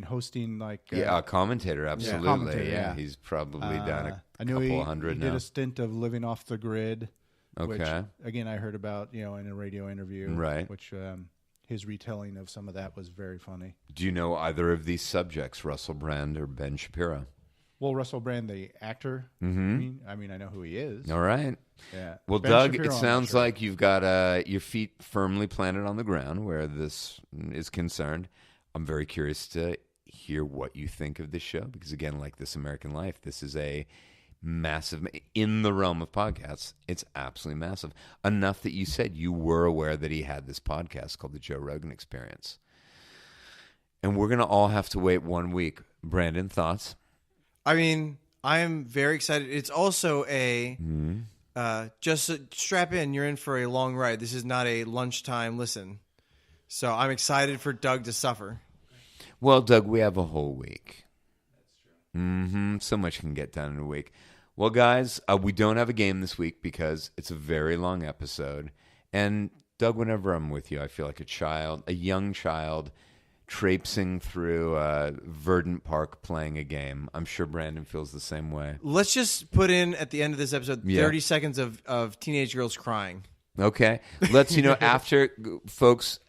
hosting like a commentator, absolutely. Commentator, yeah. He's probably done a I knew couple he hundred did now. a stint of living off the grid. Okay. Which, again, I heard about, in a radio interview. Right. Which his retelling of some of that was very funny. Do you know either of these subjects, Russell Brand or Ben Shapiro? Well, Russell Brand, the actor. Mm-hmm. I mean, I know who he is. All right. Yeah. Well, Ben Doug, Shapiro, it I'm sounds sure. like you've got your feet firmly planted on the ground where this is concerned. I'm very curious to hear what you think of this show because, again, like This American Life, this is a massive, in the realm of podcasts, it's absolutely massive. Enough that you said you were aware that he had this podcast called the Joe Rogan Experience. And we're going to all have to wait 1 week. Brandon, thoughts? I mean, I'm very excited. It's also just strap in. You're in for a long ride. This is not a lunchtime listen. So I'm excited for Doug to suffer. Well, Doug, we have a whole week. That's true. So much can get done in a week. Well, guys, we don't have a game this week because it's a very long episode. And, Doug, whenever I'm with you, I feel like a young child, traipsing through Verdant Park playing a game. I'm sure Brandon feels the same way. Let's just put in at the end of this episode 30 seconds of teenage girls crying. Okay. Let's,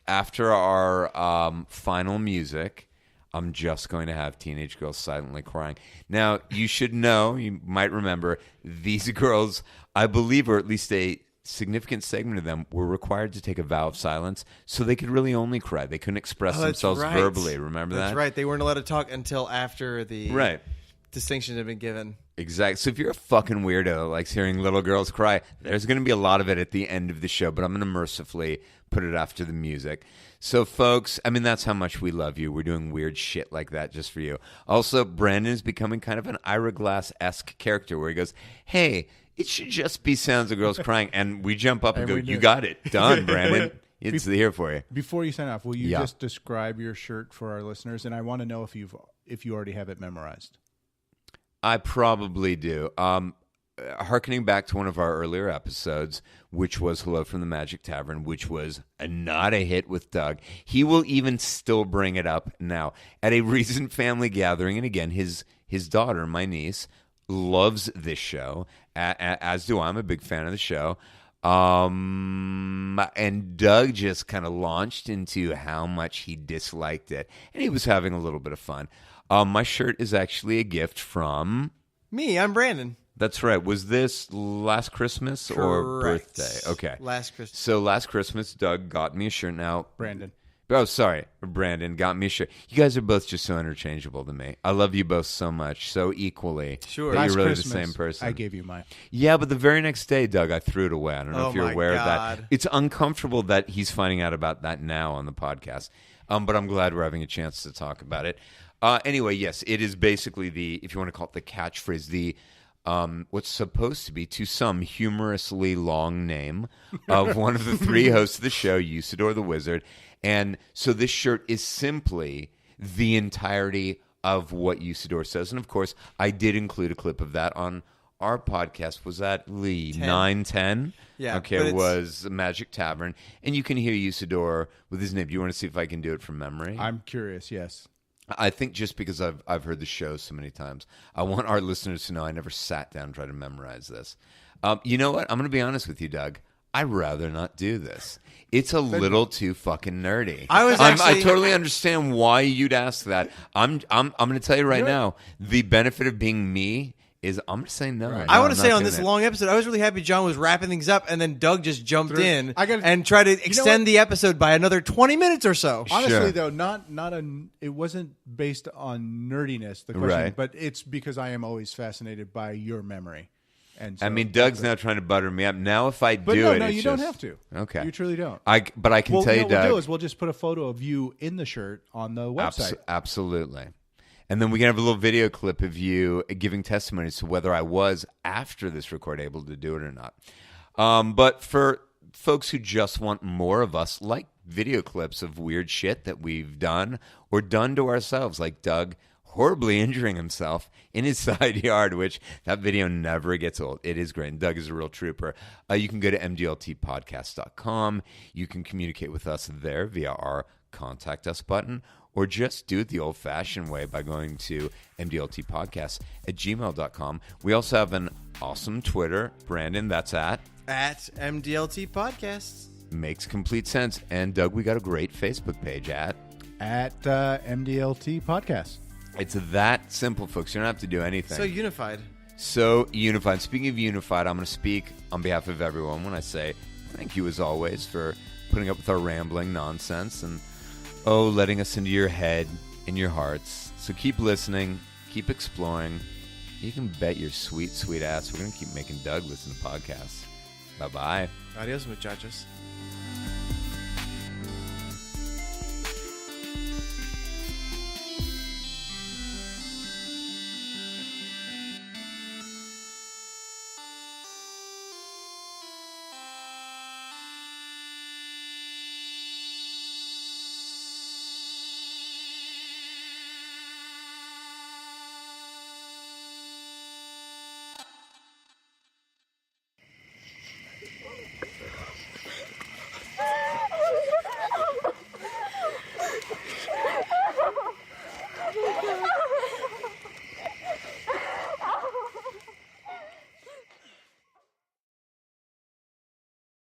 after our final music, I'm just going to have teenage girls silently crying. Now, you should know, you might remember, these girls, I believe, or at least a significant segment of them, were required to take a vow of silence, so they could really only cry. They couldn't express themselves verbally. Remember that? That's right. They weren't allowed to talk until after the distinction had been given. Exactly. So if you're a fucking weirdo that likes hearing little girls cry, there's going to be a lot of it at the end of the show, but I'm going to mercifully put it after the music. So, folks, I mean, that's how much we love you. We're doing weird shit like that just for you. Also, Brandon is becoming kind of an Ira Glass-esque character where he goes, hey, it should just be sounds of girls crying. And we jump up and go, you got it. Done, Brandon. It's here for you. Before you sign off, will you just describe your shirt for our listeners? And I want to know if you already have it memorized. I probably do. Harkening back to one of our earlier episodes, which was Hello from the Magic Tavern, which was not a hit with Doug. He will even still bring it up now. At a recent family gathering, and again, his daughter, my niece, loves this show, as do I. I'm a big fan of the show. And Doug just kind of launched into how much he disliked it. And he was having a little bit of fun. My shirt is actually a gift from... Me, I'm Brandon. That's right. Was this last Christmas or Correct. birthday? Okay. Last Christmas. So last Christmas, Doug got me a shirt. Now... Brandon got me a shirt. You guys are both just so interchangeable to me. I love you both so much, so equally. Sure. That Last you're really Christmas, the same person. I gave you mine. Yeah, but the very next day, Doug, I threw it away. I don't know if you're aware of that. It's uncomfortable that he's finding out about that now on the podcast. But I'm glad we're having a chance to talk about it. Anyway, yes, it is basically if you want to call it the catchphrase, what's supposed to be, to some, humorously long name of one of the three hosts of the show, Usador the Wizard. And so this shirt is simply the entirety of what Usador says. And, of course, I did include a clip of that on our podcast. Was that, Lee, 9-10? Yeah. Okay, it was Magic Tavern. And you can hear Usador with his name. Do you want to see if I can do it from memory? I'm curious, yes. I think just because I've heard the show so many times, I want our listeners to know I never sat down and tried to memorize this. You know what? I'm going to be honest with you, Doug. I'd rather not do this. It's a little too fucking nerdy. I totally understand why you'd ask that. I'm going to tell you right now, the benefit of being me is I'm going to say no. Right. I want to say on this long episode, I was really happy John was wrapping things up, and then Doug just jumped in and tried to extend the episode by another 20 minutes or so. Honestly, though, it wasn't based on nerdiness, the question, but it's because I am always fascinated by your memory. And so, I mean, Doug's now trying to butter me up. Now, if I do it, you don't have to. Okay, you truly don't. But I can tell you, Doug. What we'll do is we'll just put a photo of you in the shirt on the website. Absolutely. And then we can have a little video clip of you giving testimony as to whether I was, after this record, able to do it or not. But for folks who just want more of us, like video clips of weird shit that we've done or done to ourselves, like Doug horribly injuring himself in his side yard, which that video never gets old. It is great. And Doug is a real trooper. You can go to mgltpodcast.com. You can communicate with us there via our Contact Us button, or just do it the old-fashioned way by going to mdltpodcast@gmail.com. We also have an awesome Twitter. Brandon, that's at MDLT Podcasts. Makes complete sense. And Doug, we got a great Facebook page at MDLT Podcast. It's that simple, folks. You don't have to do anything. So unified. So unified. Speaking of unified, I'm going to speak on behalf of everyone when I say thank you as always for putting up with our rambling nonsense and letting us into your head and your hearts. So keep listening, keep exploring. You can bet your sweet, sweet ass we're going to keep making Doug listen to podcasts. Bye-bye. Adios, muchachos.